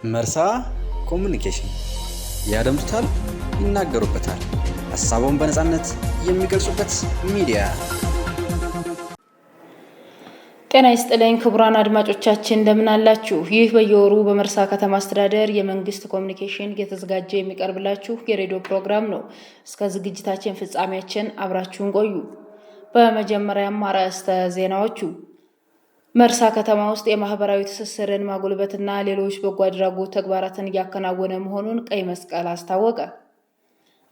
መርሳ ኮሙኒኬሽን ያደምጡታል፣ ይናገሩበታል። ሐሳቡን በነጻነት የሚገልጹበት ሚዲያ። ጤና ይስጥልኝ ክቡራን አድማጮቻችን እንደምን አላችሁ? ይህ በየወሩ በመርሳ ከተማ አስተዳደር የመንግስት ኮሙኒኬሽን እየተዘጋጀ የሚቀርብላችሁ የሬዲዮ ፕሮግራም ነው። እስከ ዝግጅታችን ፍጻሜያችን አብራችሁን ቆዩ። በመጀመሪያም አርዕስተ ዜናዎቹ መርሳ ከተማ ውስጥ የማህበራዊ ትስስርን ማጎልበትና ሌሎች በጎ አድራጎት ተግባራትን እያከናወነ መሆኑን ቀይ መስቀል አስታወቀ።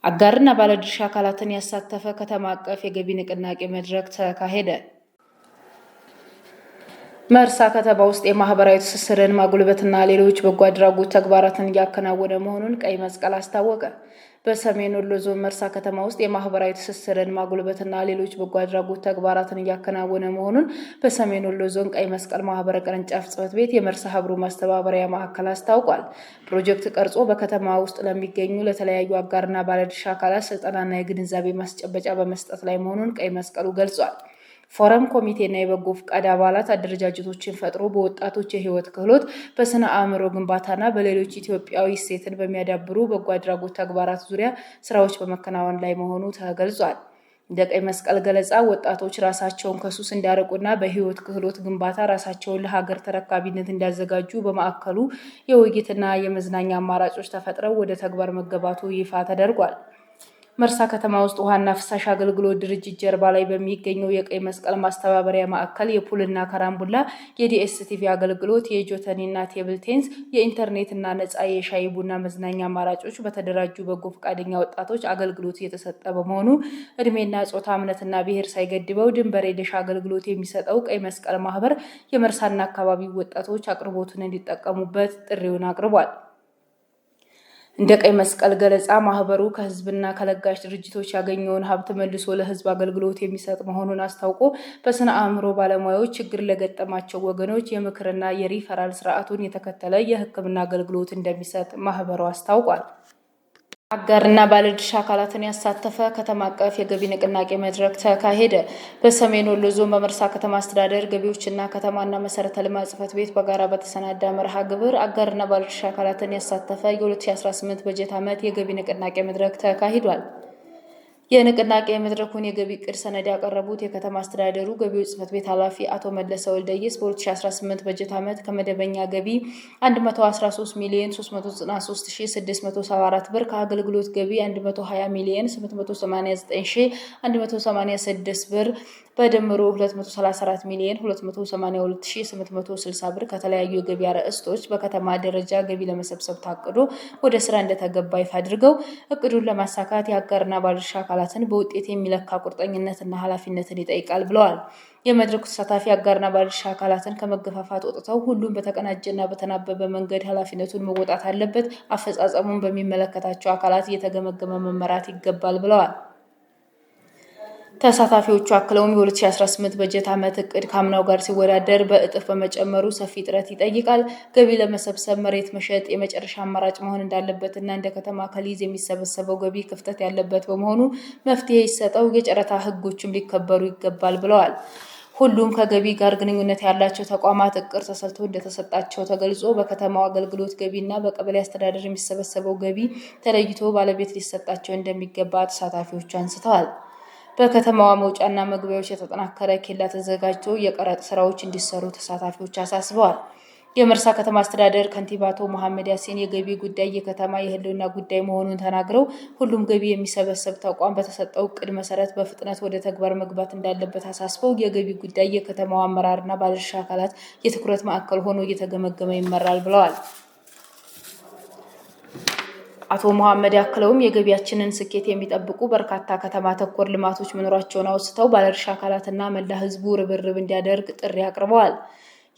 አጋርና ባለድርሻ አካላትን ያሳተፈ ከተማ አቀፍ የገቢ ንቅናቄ መድረክ ተካሄደ። መርሳ ከተማ ውስጥ የማህበራዊ ትስስርን ማጎልበትና ሌሎች በጎ አድራጎት ተግባራትን እያከናወነ መሆኑን ቀይ መስቀል አስታወቀ። በሰሜን ወሎ ዞን መርሳ ከተማ ውስጥ የማህበራዊ ትስስርን ማጎልበትና ሌሎች በጎ አድራጎት ተግባራትን እያከናወነ መሆኑን በሰሜን ወሎ ዞን ቀይ መስቀል ማህበር ቅርንጫፍ ጽሕፈት ቤት የመርሳ ሀብሩ ማስተባበሪያ ማዕከል አስታውቋል። ፕሮጀክት ቀርጾ በከተማ ውስጥ ለሚገኙ ለተለያዩ አጋርና ባለድርሻ አካላት ስልጠናና የግንዛቤ ማስጨበጫ በመስጠት ላይ መሆኑን ቀይ መስቀሉ ገልጿል። ፎረም ኮሚቴና የበጎ ፈቃድ አባላት አደረጃጀቶችን ፈጥሮ በወጣቶች የህይወት ክህሎት፣ በስነ አእምሮ ግንባታና በሌሎች ኢትዮጵያዊ እሴትን በሚያዳብሩ በጎ አድራጎት ተግባራት ዙሪያ ስራዎች በመከናወን ላይ መሆኑ ተገልጿል። እንደ ቀይ መስቀል ገለጻ ወጣቶች ራሳቸውን ከሱስ እንዲያርቁና በህይወት ክህሎት ግንባታ ራሳቸውን ለሀገር ተረካቢነት እንዲያዘጋጁ በማዕከሉ የውይይትና የመዝናኛ አማራጮች ተፈጥረው ወደ ተግባር መገባቱ ይፋ ተደርጓል። መርሳ ከተማ ውስጥ ውሃና ፍሳሽ አገልግሎት ድርጅት ጀርባ ላይ በሚገኘው የቀይ መስቀል ማስተባበሪያ ማዕከል የፑልና ካራምቡላ፣ የዲኤስቲቪ አገልግሎት፣ የጆተኒና ቴብል ቴኒስ፣ የኢንተርኔትና ነፃ የሻይ ቡና መዝናኛ አማራጮች በተደራጁ በጎ ፈቃደኛ ወጣቶች አገልግሎት እየተሰጠ በመሆኑ እድሜና ጾታ፣ እምነትና ብሔር ሳይገድበው ድንበር የለሽ አገልግሎት የሚሰጠው ቀይ መስቀል ማህበር የመርሳና አካባቢው ወጣቶች አቅርቦቱን እንዲጠቀሙበት ጥሪውን አቅርቧል። እንደ ቀይ መስቀል ገለጻ ማህበሩ ከህዝብና ከለጋሽ ድርጅቶች ያገኘውን ሀብት መልሶ ለህዝብ አገልግሎት የሚሰጥ መሆኑን አስታውቆ በስነ አእምሮ ባለሙያዎች ችግር ለገጠማቸው ወገኖች የምክርና የሪፈራል ስርዓቱን የተከተለ የሕክምና አገልግሎት እንደሚሰጥ ማህበሩ አስታውቋል። አጋርና ባለድርሻ አካላትን ያሳተፈ ከተማ አቀፍ የገቢ ንቅናቄ መድረክ ተካሄደ። በሰሜን ወሎ ዞን በመርሳ ከተማ አስተዳደር ገቢዎችና ከተማና መሰረተ ልማት ጽሕፈት ቤት በጋራ በተሰናዳ መርሃ ግብር አጋርና ባለድርሻ አካላትን ያሳተፈ የ2018 በጀት ዓመት የገቢ ንቅናቄ መድረክ ተካሂዷል። የንቅናቄ መድረኩን የገቢ ዕቅድ ሰነድ ያቀረቡት የከተማ አስተዳደሩ ገቢዎች ጽሕፈት ቤት ኃላፊ አቶ መለሰ ወልደየስ በ2018 በጀት ዓመት ከመደበኛ ገቢ 113,393,674 ብር፣ ከአገልግሎት ገቢ 120,889,186 ብር በድምሩ 234,282,860 ብር ከተለያዩ የገቢ አርዕስቶች በከተማ ደረጃ ገቢ ለመሰብሰብ ታቅዶ ወደ ስራ እንደተገባ ይፋ አድርገው እቅዱን ለማሳካት የአጋርና ባለድርሻ አካላትን በውጤት የሚለካ ቁርጠኝነትና ኃላፊነትን ይጠይቃል ብለዋል። የመድረኩ ተሳታፊ አጋርና ባለድርሻ አካላትን ከመገፋፋት ወጥተው ሁሉም በተቀናጀና በተናበበ መንገድ ኃላፊነቱን መወጣት አለበት፣ አፈጻጸሙን በሚመለከታቸው አካላት እየተገመገመ መመራት ይገባል ብለዋል። ተሳታፊዎቹ አክለውም የ2018 በጀት ዓመት እቅድ ከአምናው ጋር ሲወዳደር በእጥፍ በመጨመሩ ሰፊ ጥረት ይጠይቃል። ገቢ ለመሰብሰብ መሬት መሸጥ የመጨረሻ አማራጭ መሆን እንዳለበትና እንደ ከተማ ከሊዝ የሚሰበሰበው ገቢ ክፍተት ያለበት በመሆኑ መፍትሄ ይሰጠው፣ የጨረታ ሕጎችም ሊከበሩ ይገባል ብለዋል። ሁሉም ከገቢ ጋር ግንኙነት ያላቸው ተቋማት እቅድ ተሰልቶ እንደተሰጣቸው ተገልጾ በከተማው አገልግሎት ገቢና በቀበሌ አስተዳደር የሚሰበሰበው ገቢ ተለይቶ ባለቤት ሊሰጣቸው እንደሚገባ ተሳታፊዎቹ አንስተዋል። በከተማዋ መውጫና መግቢያዎች የተጠናከረ ኬላ ተዘጋጅቶ የቀረጥ ስራዎች እንዲሰሩ ተሳታፊዎች አሳስበዋል። የመርሳ ከተማ አስተዳደር ከንቲባ አቶ መሐመድ ያሲን የገቢ ጉዳይ የከተማ የህልውና ጉዳይ መሆኑን ተናግረው ሁሉም ገቢ የሚሰበሰብ ተቋም በተሰጠው እቅድ መሰረት በፍጥነት ወደ ተግባር መግባት እንዳለበት አሳስበው የገቢ ጉዳይ የከተማው አመራርና ባለድርሻ አካላት የትኩረት ማዕከል ሆኖ እየተገመገመ ይመራል ብለዋል። አቶ መሐመድ ያክለውም የገቢያችንን ስኬት የሚጠብቁ በርካታ ከተማ ተኮር ልማቶች መኖራቸውን አውስተው ባለድርሻ አካላትና መላ ህዝቡ ርብርብ እንዲያደርግ ጥሪ አቅርበዋል።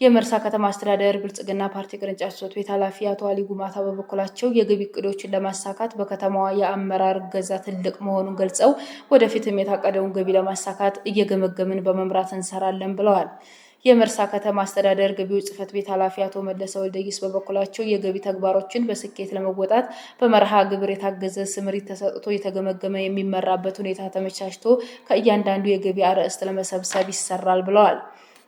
የመርሳ ከተማ አስተዳደር ብልጽግና ፓርቲ ቅርንጫፍ ጽሕፈት ቤት ኃላፊ አቶ አሊ ጉማታ በበኩላቸው የገቢ ዕቅዶችን ለማሳካት በከተማዋ የአመራር እገዛ ትልቅ መሆኑን ገልጸው ወደፊትም የታቀደውን ገቢ ለማሳካት እየገመገምን በመምራት እንሰራለን ብለዋል። የመርሳ ከተማ አስተዳደር ገቢዎች ጽሕፈት ቤት ኃላፊ አቶ መለሰ ወልደየስ በበኩላቸው የገቢ ተግባሮችን በስኬት ለመወጣት በመርሃ ግብር የታገዘ ስምሪት ተሰጥቶ የተገመገመ የሚመራበት ሁኔታ ተመቻችቶ ከእያንዳንዱ የገቢ አርዕስት ለመሰብሰብ ይሰራል ብለዋል።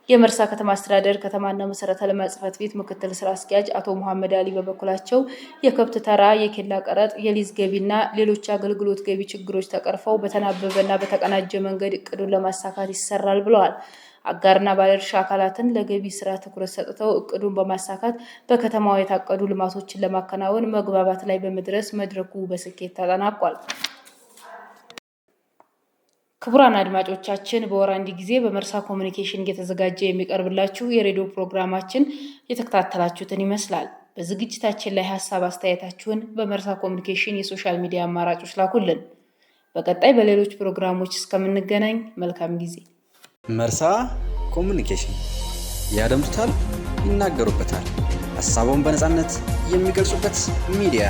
የመርሳ ከተማ አስተዳደር ከተማና መሰረተ ልማት ጽሕፈት ቤት ምክትል ስራ አስኪያጅ አቶ መሐመድ አሊ በበኩላቸው የከብት ተራ፣ የኬላ ቀረጥ፣ የሊዝ ገቢና ሌሎች አገልግሎት ገቢ ችግሮች ተቀርፈው በተናበበና በተቀናጀ መንገድ እቅዱን ለማሳካት ይሰራል ብለዋል። አጋርና ባለድርሻ አካላትን ለገቢ ስራ ትኩረት ሰጥተው እቅዱን በማሳካት በከተማው የታቀዱ ልማቶችን ለማከናወን መግባባት ላይ በመድረስ መድረኩ በስኬት ተጠናቋል። ክቡራን አድማጮቻችን በወር አንድ ጊዜ በመርሳ ኮሙኒኬሽን እየተዘጋጀ የሚቀርብላችሁ የሬዲዮ ፕሮግራማችን የተከታተላችሁትን ይመስላል። በዝግጅታችን ላይ ሀሳብ አስተያየታችሁን በመርሳ ኮሙኒኬሽን የሶሻል ሚዲያ አማራጮች ላኩልን። በቀጣይ በሌሎች ፕሮግራሞች እስከምንገናኝ መልካም ጊዜ። መርሳ ኮሙኒኬሽን ያደምጡታል፣ ይናገሩበታል። ሀሳቡን በነጻነት የሚገልጹበት ሚዲያ